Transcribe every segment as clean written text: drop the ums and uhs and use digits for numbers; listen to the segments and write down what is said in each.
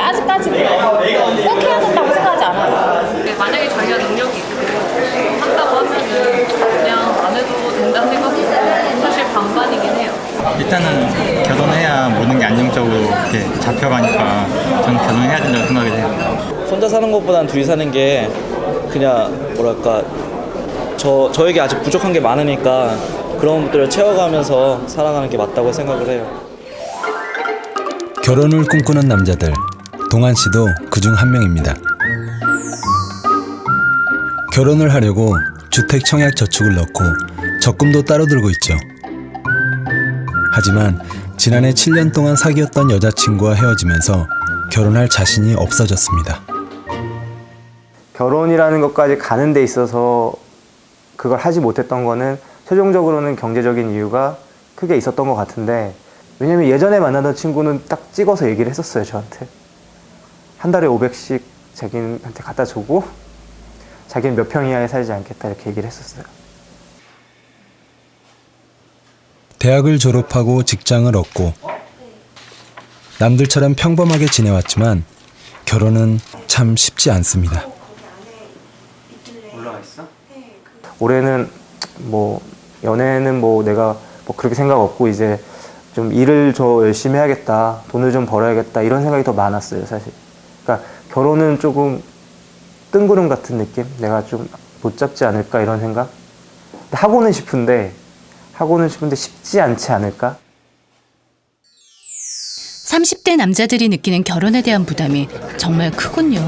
아직까지 꼭 해야 된다고 생각하지 않아요. 만약에 자기가 능력이 있고 한다고 하면은 그냥 안 해도 된다는 생각이 있고 사실 반반이긴 해요. 일단은 결혼해야 모든 게 안정적으로 이렇게 잡혀가니까 저는 결혼해야 된다고 생각을 해요. 혼자 사는 것보다는 둘이 사는 게 그냥 뭐랄까 저에게 아직 부족한 게 많으니까 그런 것들을 채워가면서 살아가는 게 맞다고 생각을 해요. 결혼을 꿈꾸는 남자들, 동한 씨도 그중 한 명입니다. 결혼을 하려고 주택 청약 저축을 넣고 적금도 따로 들고 있죠. 하지만 지난해 7년 동안 사귀었던 여자친구와 헤어지면서 결혼할 자신이 없어졌습니다. 결혼이라는 것까지 가는 데 있어서 그걸 하지 못했던 거는 최종적으로는 경제적인 이유가 크게 있었던 것 같은데, 왜냐면 예전에 만나던 친구는 딱 찍어서 얘기를 했었어요, 저한테. 한 달에 500씩 자기한테 갖다 주고 자기는 몇 평 이하에 살지 않겠다 이렇게 얘기를 했었어요. 대학을 졸업하고 직장을 얻고 남들처럼 평범하게 지내왔지만 결혼은 참 쉽지 않습니다. 올해는 뭐 연애는 뭐 내가 뭐 그렇게 생각 없고 이제 좀 일을 더 열심히 해야겠다, 돈을 좀 벌어야겠다 이런 생각이 더 많았어요, 사실. 그러니까 결혼은 조금 뜬구름 같은 느낌? 내가 좀 못 잡지 않을까 이런 생각? 하고는 싶은데 쉽지 않지 않을까? 30대 남자들이 느끼는 결혼에 대한 부담이 정말 크군요.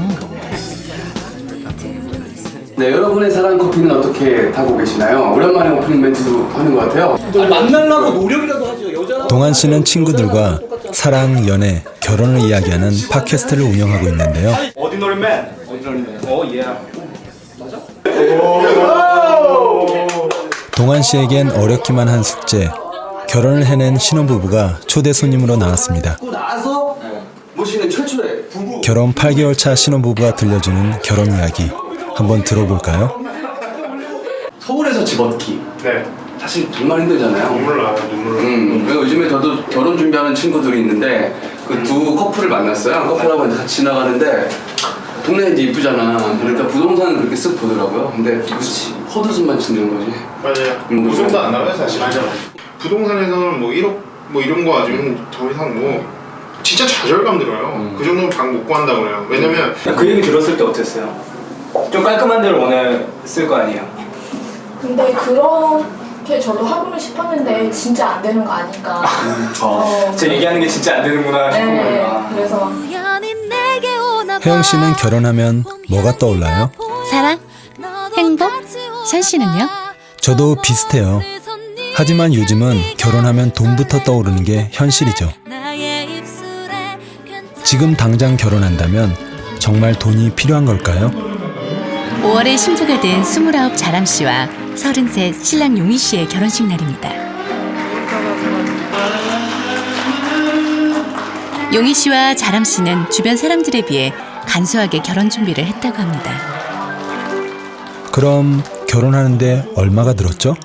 네, 여러분의 사랑 커피는 어떻게 타고 계시나요? 오랜만에 오프닝 멘트도 하는 것 같아요. 만나려고 노력이라도 하죠. 여자. 동한 씨는 친구들과 사랑, 연애, 결혼을 이야기하는 팟캐스트를 운영하고 있는데요. 어디너리맨? 오 예. 맞아? 동한 씨에겐 어렵기만 한 숙제, 결혼을 해낸 신혼부부가 초대 손님으로 나왔습니다. 나서 모시는 최초의 부부. 결혼 8개월 차 신혼부부가 들려주는 결혼 이야기 한번 들어볼까요? 서울에서 집어넣기. 네. 사실 정말 힘들잖아요. 눈물 나요, 눈물. 그래서 요즘에 저도 결혼 준비하는 친구들이 있는데 그 두 커플을 만났어요. 커플하고 이제 같이 지나가는데 동네 이제 이쁘잖아. 그러니까 부동산을 그렇게 쓱 보더라고요. 근데 그렇지 헛웃음만 치는 거지. 맞아요. 그 정도 안 나와요, 사실. 맞아. 부동산에서는 뭐 1억 뭐 이런 거 가지고는 더 이상 뭐 진짜 좌절감 들어요. 그 정도는 방 못 구한다고 그래요. 왜냐면 그 얘기 들었을 때 어땠어요? 좀 깔끔한 데를 원했을 거 아니에요? 근데 그렇게 저도 하고는 싶었는데 진짜 안 되는 거 아닌가. 제가 얘기하는 게 진짜 안 되는구나 싶은 네, 거예요. 그래서 혜영 씨는 결혼하면 뭐가 떠올라요? 사랑? 행복? 산 씨는요? 저도 비슷해요. 하지만 요즘은 결혼하면 돈부터 떠오르는 게 현실이죠. 지금 당장 결혼한다면 정말 돈이 필요한 걸까요? 5월에 신부가 된 29 자람 씨와 33 신랑 용희 씨의 결혼식 날입니다. 용희 씨와 자람 씨는 주변 사람들에 비해 간소하게 결혼 준비를 했다고 합니다. 그럼 결혼하는데 얼마가 들었죠?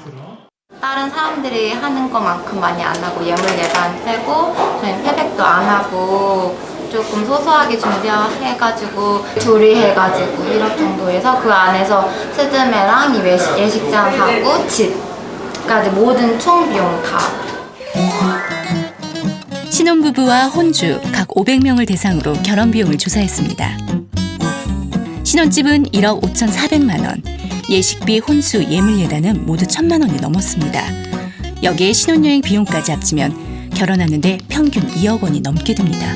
다른 사람들이 하는 것만큼 많이 안 하고 예물 예산 빼고 저희는 패백도 안 하고 조금 소소하게 준비해가지고 둘이 해가지고 1억 정도 해서 그 안에서 스드메랑 이 예식장하고 집까지 모든 총 비용 다. 신혼부부와 혼주 각 500명을 대상으로 결혼 비용을 조사했습니다. 신혼집은 1억 5,400만 원, 예식비, 혼수, 예물예단은 모두 1,000만 원이 넘었습니다. 여기에 신혼여행 비용까지 합치면 결혼하는데 평균 2억 원이 넘게 듭니다.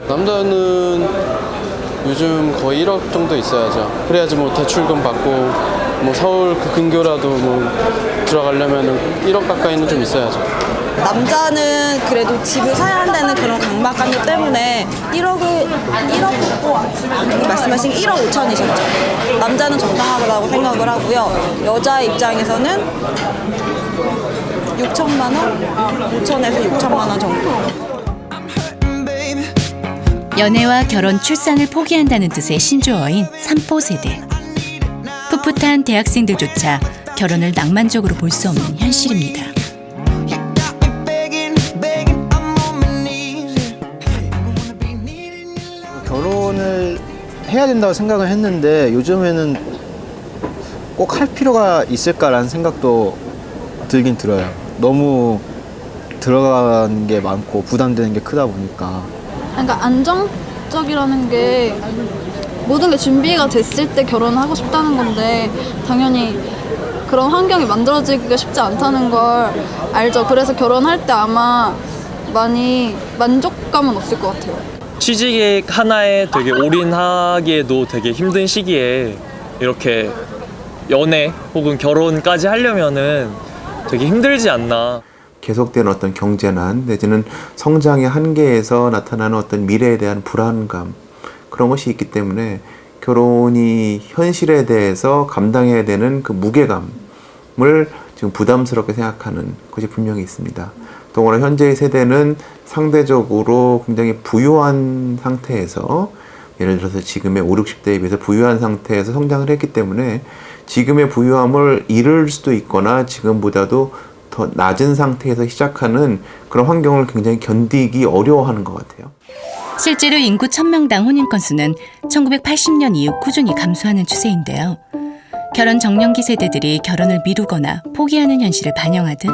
남자는 요즘 거의 1억 정도 있어야죠. 그래야지 뭐 대출금 받고 뭐 서울 그 근교라도 뭐 들어가려면 1억 가까이는 좀 있어야죠. 남자는 그래도 집을 사야 한다는 그런 강박관념 때문에 1억을 말씀하신 1억 5천이셨죠. 남자는 적당하다고 생각을 하고요. 여자 입장에서는 6천만 원? 5천에서 6천만 원 정도. 연애와 결혼, 출산을 포기한다는 뜻의 신조어인 삼포 세대. 풋풋한 대학생들조차 결혼을 낭만적으로 볼 수 없는 현실입니다. 결혼을 해야 된다고 생각을 했는데 요즘에는 꼭 할 필요가 있을까라는 생각도 들긴 들어요. 너무 들어가는 게 많고 부담되는 게 크다 보니까. 그러니까 안정적이라는 게 모든 게 준비가 됐을 때 결혼하고 싶다는 건데 당연히 그런 환경이 만들어지기가 쉽지 않다는 걸 알죠. 그래서 결혼할 때 아마 많이 만족감은 없을 것 같아요. 취직에 하나에 되게 올인하기에도 되게 힘든 시기에 이렇게 연애 혹은 결혼까지 하려면은 되게 힘들지 않나. 계속되는 어떤 경제난 내지는 성장의 한계에서 나타나는 어떤 미래에 대한 불안감, 그런 것이 있기 때문에 결혼이 현실에 대해서 감당해야 되는 그 무게감을 지금 부담스럽게 생각하는 것이 분명히 있습니다. 더구나 현재의 세대는 상대적으로 굉장히 부유한 상태에서, 예를 들어서 지금의 5, 60대에 비해서 부유한 상태에서 성장을 했기 때문에 지금의 부유함을 잃을 수도 있거나 지금보다도 더 낮은 상태에서 시작하는 그런 환경을 굉장히 견디기 어려워하는 것 같아요. 실제로 인구 1000명당 혼인 건수는 1980년 이후 꾸준히 감소하는 추세인데요. 결혼 정년기 세대들이 결혼을 미루거나 포기하는 현실을 반영하듯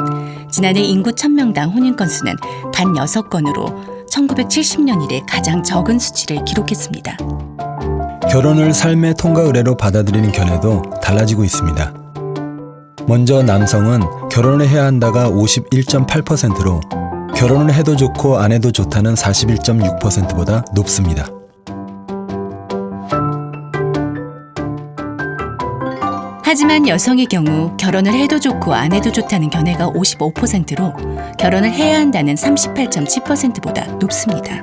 지난해 인구 1000명당 혼인 건수는 단 6건으로 1970년 이래 가장 적은 수치를 기록했습니다. 결혼을 삶의 통과 의례로 받아들이는 견해도 달라지고 있습니다. 먼저 남성은 결혼을 해야 한다가 51.8%로 결혼을 해도 좋고 안 해도 좋다는 41.6%보다 높습니다. 하지만 여성의 경우 결혼을 해도 좋고 안 해도 좋다는 견해가 55%로 결혼을 해야 한다는 38.7%보다 높습니다.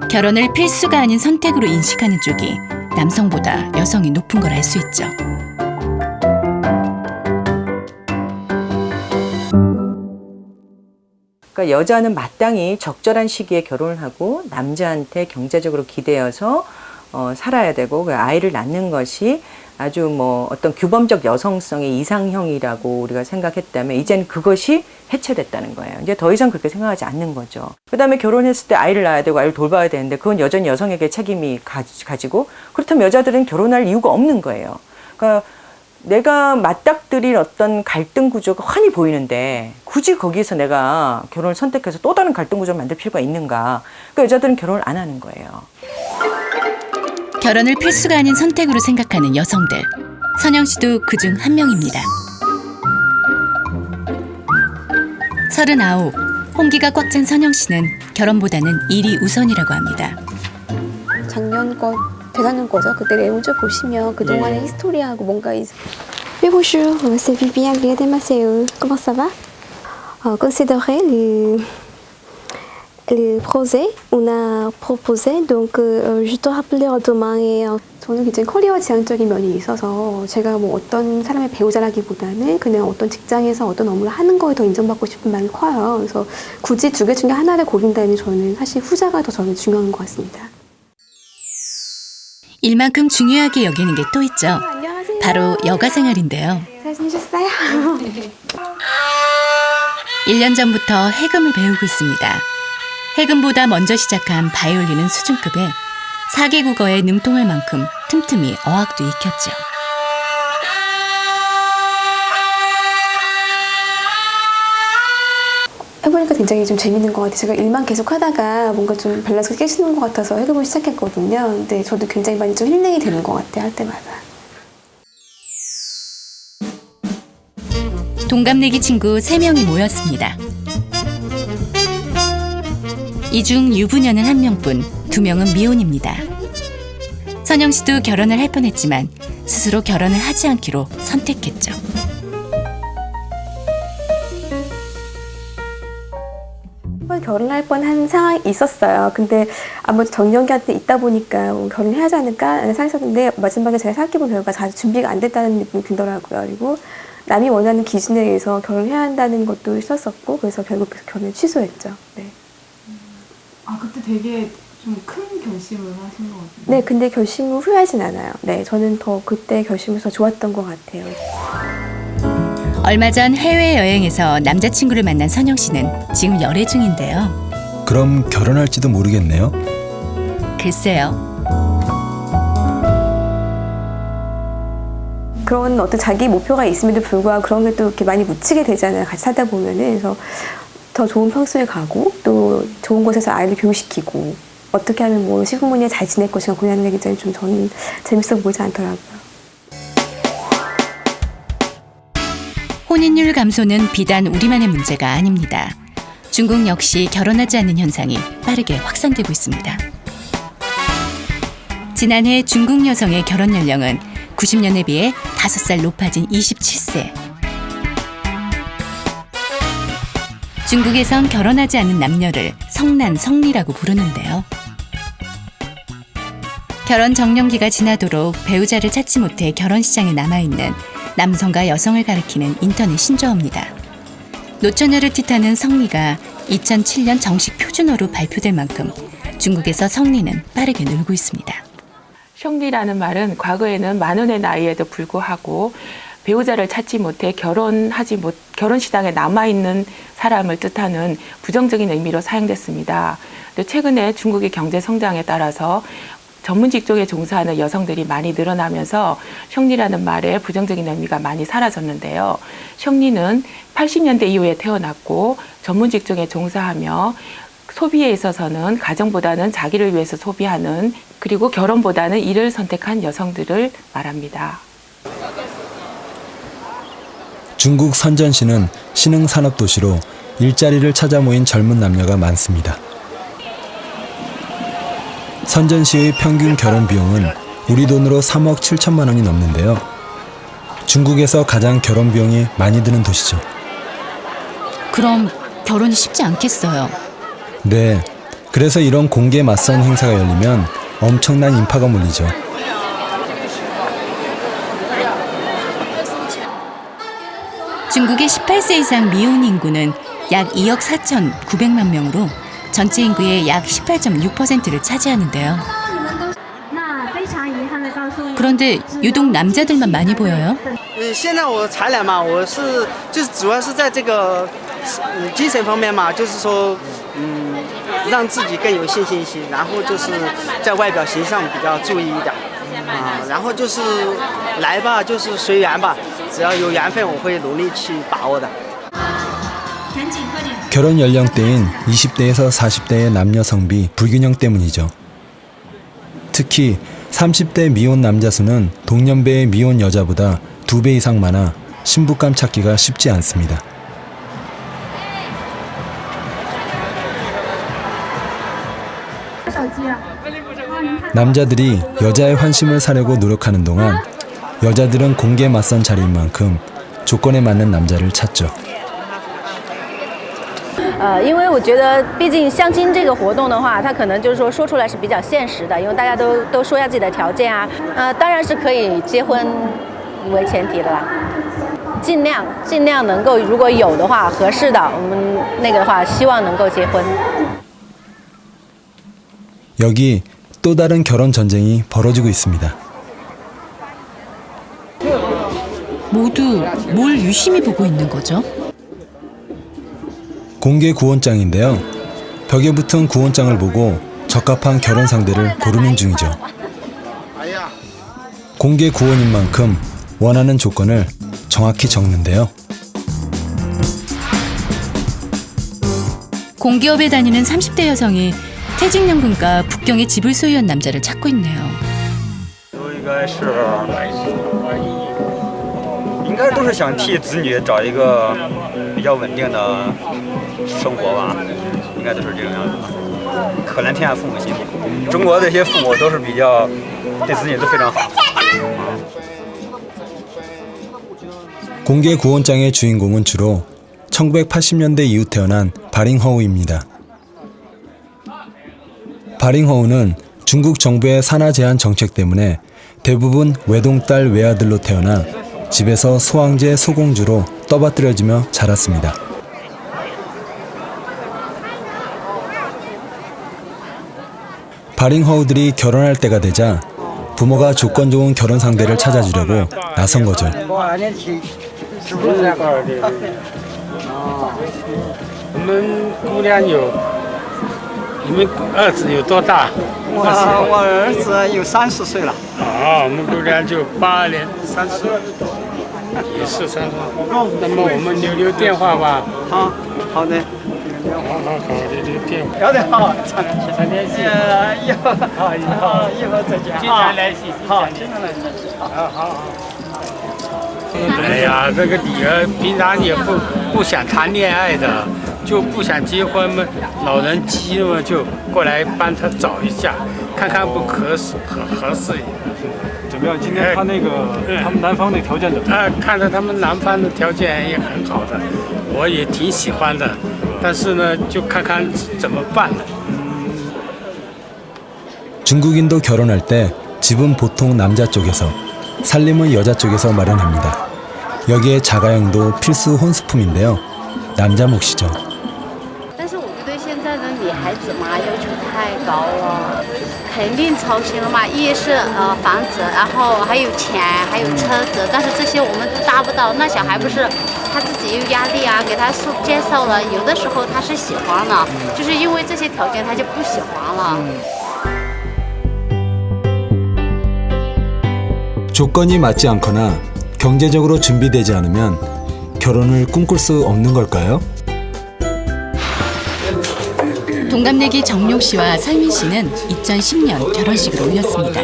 결혼을 필수가 아닌 선택으로 인식하는 쪽이 남성보다 여성이 높은 걸 알 수 있죠. 그러니까 여자는 마땅히 적절한 시기에 결혼을 하고 남자한테 경제적으로 기대어서 살아야 되고 그 아이를 낳는 것이 아주 뭐 어떤 규범적 여성성의 이상형이라고 우리가 생각했다면 이제는 그것이 해체됐다는 거예요. 이제 더 이상 그렇게 생각하지 않는 거죠. 그다음에 결혼했을 때 아이를 낳아야 되고 아이를 돌봐야 되는데 그건 여전히 여성에게 책임이 가지고 그렇다면 여자들은 결혼할 이유가 없는 거예요. 그러니까 내가 맞닥뜨릴 어떤 갈등 구조가 환히 보이는데 굳이 거기서 내가 결혼을 선택해서 또 다른 갈등 구조를 만들 필요가 있는가. 그러니까 여자들은 결혼을 안 하는 거예요. 결혼을 필수가 아닌 선택으로 생각하는 여성들. 선영 씨도 그중 한 명입니다. 39, 홍기가 꽉 찬 선영 씨는 결혼보다는 일이 우선이라고 합니다. 작년 거 되가는 거죠. 그때 내용 좀 보시면 그동안의 히스토리하고 뭔가 Oui, bonjour, c'est Viviane Gliademaceo. Comment ça va? Considérez le projet on a proposé, donc je dois rappeler demain. 저는 굉장히 커리어 지향적인 면이 있어서 제가 뭐 어떤 사람의 배우자라기보다는 그냥 어떤 직장에서 어떤 업무를 하는 거에 더 인정받고 싶은 마음이 커요. 그래서 굳이 두 개 중에 하나를 고른다면 저는 사실 후자가 더 저는 중요한 것 같습니다. 일만큼 중요하게 여기는 게 또 있죠. 바로 여가 생활인데요. 잘 지내셨어요? 1년 전부터 해금을 배우고 있습니다. 해금보다 먼저 시작한 바이올린은 수준급에 4개 국어에 능통할 만큼 틈틈이 어학도 익혔죠. 해보니까 굉장히 좀 재밌는 것 같아요. 제가 일만 계속 하다가 뭔가 좀 밸런스가 깨지는 것 같아서 해금을 시작했거든요. 근데 저도 굉장히 많이 좀 힐링이 되는 것 같아요, 할 때마다. 동갑내기 친구 3명이 모였습니다. 이 중 유부녀는 1명뿐, 2명은 미혼입니다. 선영 씨도 결혼을 할 뻔했지만 스스로 결혼을 하지 않기로 선택했죠. 결혼할 뻔한 상황이 있었어요. 근데 아무래도 정년기한테 있다 보니까 결혼해야 하지 않을까 라는 생각이 있었는데 마지막에 제가 생각해본 결과 잘 준비가 안 됐다는 느낌이 들더라고요. 그리고 남이 원하는 기준에 의해서 결혼해야 한다는 것도 있었었고 그래서 결국 결혼을 취소했죠. 네. 아 그때 되게 좀 큰 결심을 하신 것 같아요. 네, 근데 결심을 후회하진 않아요. 네, 저는 더 그때 결심이 더 좋았던 것 같아요. 얼마 전 해외여행에서 남자친구를 만난 선영 씨는 지금 열애 중인데요. 그럼 결혼할지도 모르겠네요. 글쎄요. 그런 어떤 자기 목표가 있음에도 불구하고 그런 게 또 이렇게 많이 묻히게 되잖아요. 같이 살다 보면은. 그래서 더 좋은 평수에 가고 또 좋은 곳에서 아이를 교육시키고 어떻게 하면 뭐 시부모님이 잘 지낼 것인가 고민하는 게 굉장히 좀 저는 재밌어 보이지 않더라고요. 혼인율 감소는 비단 우리만의 문제가 아닙니다. 중국 역시 결혼하지 않는 현상이 빠르게 확산되고 있습니다. 지난해 중국 여성의 결혼 연령은 90년에 비해 5살 높아진 27세. 중국에선 결혼하지 않은 남녀를 성난, 성리라고 부르는데요. 결혼 정년기가 지나도록 배우자를 찾지 못해 결혼 시장에 남아있는 남성과 여성을 가리키는 인터넷 신조어입니다. 노처녀를 뜻하는 성리가 2007년 정식 표준어로 발표될 만큼 중국에서 성리는 빠르게 늘고 있습니다. 성리라는 말은 과거에는 만원의 나이에도 불구하고 배우자를 찾지 못해 결혼 시장에 남아있는 사람을 뜻하는 부정적인 의미로 사용됐습니다. 최근에 중국의 경제 성장에 따라서 전문 직종에 종사하는 여성들이 많이 늘어나면서 성리라는 말의 부정적인 의미가 많이 사라졌는데요. 성리는 80년대 이후에 태어났고 전문 직종에 종사하며 소비에 있어서는 가정보다는 자기를 위해서 소비하는, 그리고 결혼보다는 일을 선택한 여성들을 말합니다. 중국 선전시는 신흥 산업 도시로 일자리를 찾아 모인 젊은 남녀가 많습니다. 선전시의 평균 결혼 비용은 우리 돈으로 3억 7천만 원이 넘는데요. 중국에서 가장 결혼 비용이 많이 드는 도시죠. 그럼 결혼이 쉽지 않겠어요. 네, 그래서 이런 공개 맞선 행사가 열리면 엄청난 인파가 몰리죠. 중국의 18세 이상 미혼 인구는 약 2억 4,900만 명으로 전체 인구의 약 18.6%를 차지하는데요. 그런데 유독 남자들만 많이 보여요. 现在我采染嘛，我是就是主要是在这个精神方面嘛，就是说让自己更有信心一些，然后就是在外表形象比较注意一点然后就是来吧，就是随缘吧，只要有缘分，我会努力去把握的。 결혼 연령대인 20대에서 40대의 남녀 성비 불균형 때문이죠. 특히 30대 미혼 남자 수는 동년배의 미혼 여자보다 2배 이상 많아 신부감 찾기가 쉽지 않습니다. 남자들이 여자의 환심을 사려고 노력하는 동안 여자들은 공개 맞선 자리인 만큼 조건에 맞는 남자를 찾죠. 因为我觉得，毕竟相亲这个活动的话，它可能就是说出来是比较现实的，因为大家都说一下自己的条件啊，当然是可以结婚为前提的啦，尽量能够，如果有的话合适的，我们那个的话希望能够结婚。 여기 또 다른 결혼 전쟁이 벌어지고 있습니다. 모두 뭘 유심히 보고 있는 거죠? 공개 구원장인데요. 벽에 붙은 구원장을 보고 적합한 결혼 상대를 고르는 중이죠. 공개 구원인 만큼 원하는 조건을 정확히 적는데요. 공기업에 다니는 30대 여성이 퇴직연금과 북경의 집을 소유한 남자를 찾고 있네요. 应该都是想替子女找一个比较稳定的生活吧，应该都是这个样子吧。可怜天下父母心，中国这些父母都是比较对子女都非常好。 공개 구원장의 주인공은 주로 1980년대 이후 태어난 바링허우입니다. 바링허우는 중국 정부의 산하 제한 정책 때문에 대부분 외동딸 외아들로 태어나 집에서 소황제 소공주로 떠받들여지며 자랐습니다. 바링허우들이 결혼할 때가 되자 부모가 조건 좋은 결혼 상대를 찾아주려고 나선 거죠. 是不是在高尔这个？我们姑娘有你们儿子有多大？我儿子有30岁了。我们姑娘就8年30，也是30。那么我们留电话吧。好的。好，留电话。聊得好，常联系。一会儿再见。经常联系。好，经常联系。好。哎呀，这个女儿平常也不想谈恋爱的，就不想结婚嘛，老人急了嘛，就过来帮她找一下，看看不合适。怎么样？今天他那个他们男方的条件怎么样？看着他们男方的条件也很好的，我也挺喜欢的，但是呢，就看看怎么办了。 중국인도 결혼할 때 집은 보통 남자 쪽에서, 살림은 여자 쪽에서 마련합니다. 여기에 자가용도 필수 혼수품인데요. 남자 몫이죠. 但是我觉得现在的女孩子嘛，要求太高了，肯定操心了嘛。一是房子，然后还有钱，还有车子，但是这些我们都达不到。那小孩不是他自己有压力啊，给他接受了，有的时候他是喜欢了，就是因为这些条件他就不喜欢了。 조건이 맞지 않거나 경제적으로 준비되지 않으면 결혼을 꿈꿀 수 없는 걸까요? 동갑내기 정용 씨와 설민 씨는 2010년 결혼식을 올렸습니다.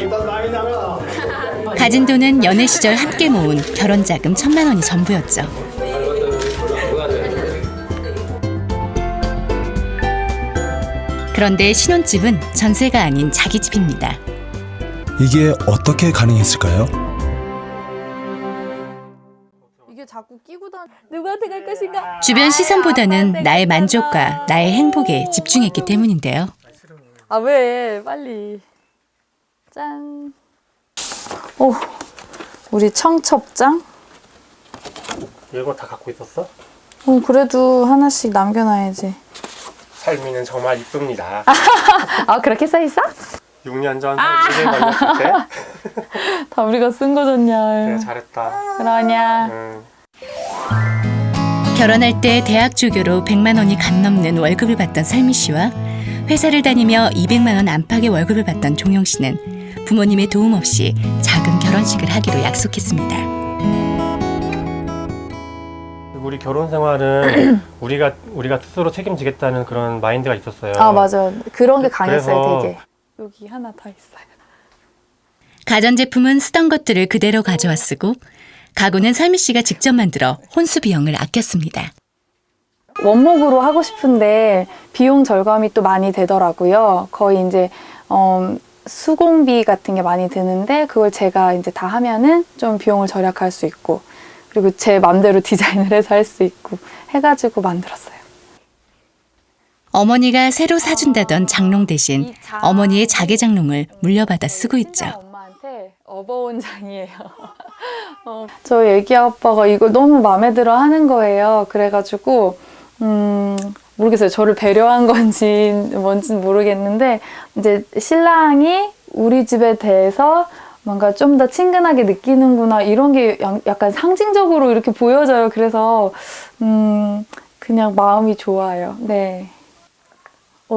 가진 돈은 연애 시절 함께 모은 결혼 자금 1,000만 원이 전부였죠. 그런데 신혼집은 전세가 아닌 자기 집입니다. 이게 어떻게 가능했을까요? 이게 자꾸 끼고 다니. 누구한테 갈 것인가? 주변 시선보다는 나의 만족과 나의 행복에 집중했기 때문인데요. 아 왜? 빨리. 짠. 오, 우리 청첩장? 이거 다 갖고 있었어? 그래도 하나씩 남겨놔야지. 삶이는 정말 이쁩니다. 아 그렇게 써 있어? 6년 전 삶이 걸렸을 때. 다 우리가 쓴 거잖냐. 그래 잘했다. 그러냐. 결혼할 때 대학 조교로 100만 원이 간 넘는 월급을 받던 설미 씨와 회사를 다니며 200만 원 안팎의 월급을 받던 종용 씨는 부모님의 도움 없이 작은 결혼식을 하기로 약속했습니다. 우리 결혼 생활은 우리가 스스로 책임지겠다는 그런 마인드가 있었어요. 아 맞아. 그런 게 강했어요 그래서 되게. 여기 하나 더 있어요. 가전제품은 쓰던 것들을 그대로 가져와 쓰고 가구는 설미 씨가 직접 만들어 혼수 비용을 아꼈습니다. 원목으로 하고 싶은데 비용 절감이 또 많이 되더라고요. 거의 이제 수공비 같은 게 많이 드는데 그걸 제가 이제 다 하면은 좀 비용을 절약할 수 있고 그리고 제 맘대로 디자인을 해서 할 수 있고 해가지고 만들었어요. 어머니가 새로 사준다던 장롱 대신 어머니의 자개장롱을 물려받아 쓰고 있죠. 엄마한테 업어온 장이에요. 저 애기 아빠가 이걸 너무 마음에 들어 하는 거예요. 그래가지고 모르겠어요. 저를 배려한 건지 뭔지는 모르겠는데 이제 신랑이 우리 집에 대해서 뭔가 좀 더 친근하게 느끼는구나 이런 게 약간 상징적으로 이렇게 보여져요. 그래서 그냥 마음이 좋아요. 네.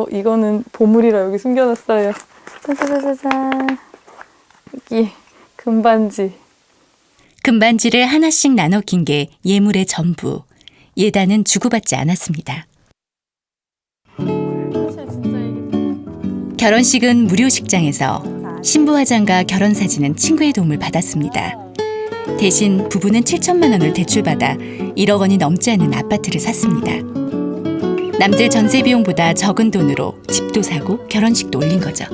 이거는 보물이라 여기 숨겨놨어요. 짜자자자잔. 여기 금반지. 금반지를 하나씩 나눠 낀 게 예물의 전부. 예단은 주고받지 않았습니다. 결혼식은 무료 식장에서 신부 화장과 결혼 사진은 친구의 도움을 받았습니다. 대신 부부는 7천만 원을 대출받아 1억 원이 넘지 않는 아파트를 샀습니다. 남들 전세 비용보다 적은 돈으로 집도 사고 결혼식도 올린 거죠.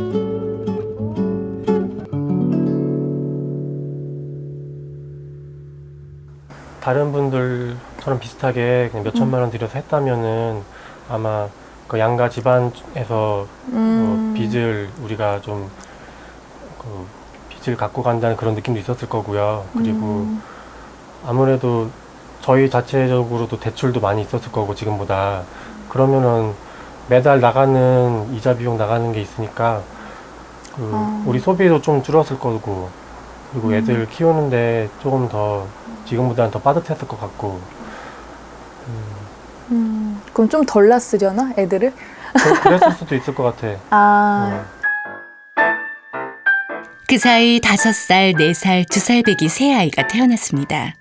다른 분들처럼 비슷하게 그냥 몇 천만 원 들여서 했다면은 아마 그 양가 집안에서 빚을 우리가 좀 빚을 갖고 간다는 그런 느낌도 있었을 거고요. 그리고 아무래도 저희 자체적으로도 대출도 많이 있었을 거고 지금보다 그러면은 매달 나가는 이자 비용 나가는 게 있으니까 우리 소비도 좀 줄었을 거고 그리고 애들 키우는데 조금 더 지금보다는 더 빠듯했을 것 같고 그럼 좀 덜 낳으려나 애들을? 그랬을 수도 있을 것 같아. 그 사이 5살, 4살, 2살 배기 세 아이가 태어났습니다.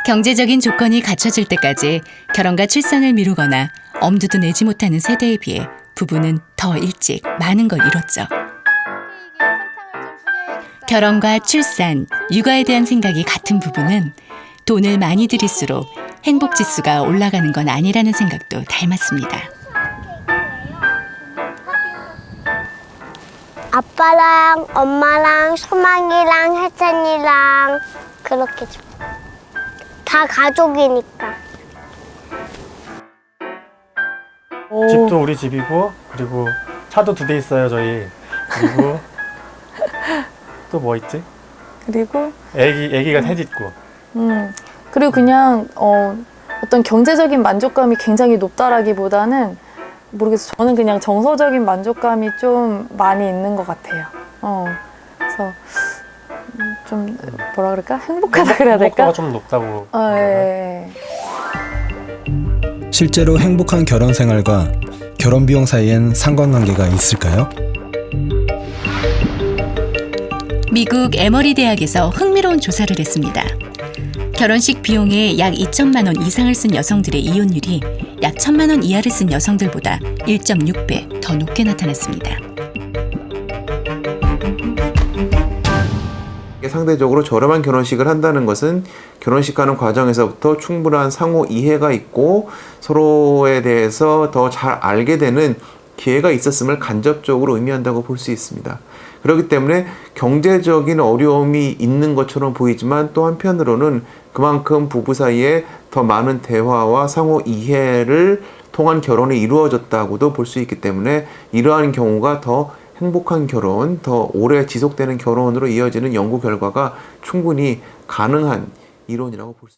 경제적인 조건이 갖춰질 때까지 결혼과 출산을 미루거나 엄두도 내지 못하는 세대에 비해 부부는 더 일찍 많은 걸 이뤘죠. 결혼과 출산, 육아에 대한 생각이 같은 부부는 돈을 많이 들일수록 행복 지수가 올라가는 건 아니라는 생각도 닮았습니다. 아빠랑 엄마랑 소망이랑 혜찬이랑 그렇게 좀. 다 가족이니까. 집도 우리 집이고 그리고 차도 2대 있어요 저희. 그리고 또 뭐 있지? 그리고 애기가 셋 있고. 그리고 그냥 어떤 경제적인 만족감이 굉장히 높다라기보다는 모르겠어요. 저는 그냥 정서적인 만족감이 좀 많이 있는 것 같아요. 그래서 좀 뭐라 그럴까? 행복하다 그래야 될까? 행복도가 좀 높다고. 예. 실제로 행복한 결혼 생활과 결혼 비용 사이엔 상관관계가 있을까요? 미국 에머리 대학에서 흥미로운 조사를 했습니다. 결혼식 비용에 약 2천만 원 이상을 쓴 여성들의 이혼율이 약 1,000만 원 이하를 쓴 여성들보다 1.6배 더 높게 나타났습니다. 상대적으로 저렴한 결혼식을 한다는 것은 결혼식 하는 과정에서부터 충분한 상호 이해가 있고 서로에 대해서 더 잘 알게 되는 기회가 있었음을 간접적으로 의미한다고 볼 수 있습니다. 그렇기 때문에 경제적인 어려움이 있는 것처럼 보이지만 또 한편으로는 그만큼 부부 사이에 더 많은 대화와 상호 이해를 통한 결혼이 이루어졌다고도 볼 수 있기 때문에 이러한 경우가 더 행복한 결혼, 더 오래 지속되는 결혼으로 이어지는 연구 결과가 충분히 가능한 이론이라고 볼 수 있습니다.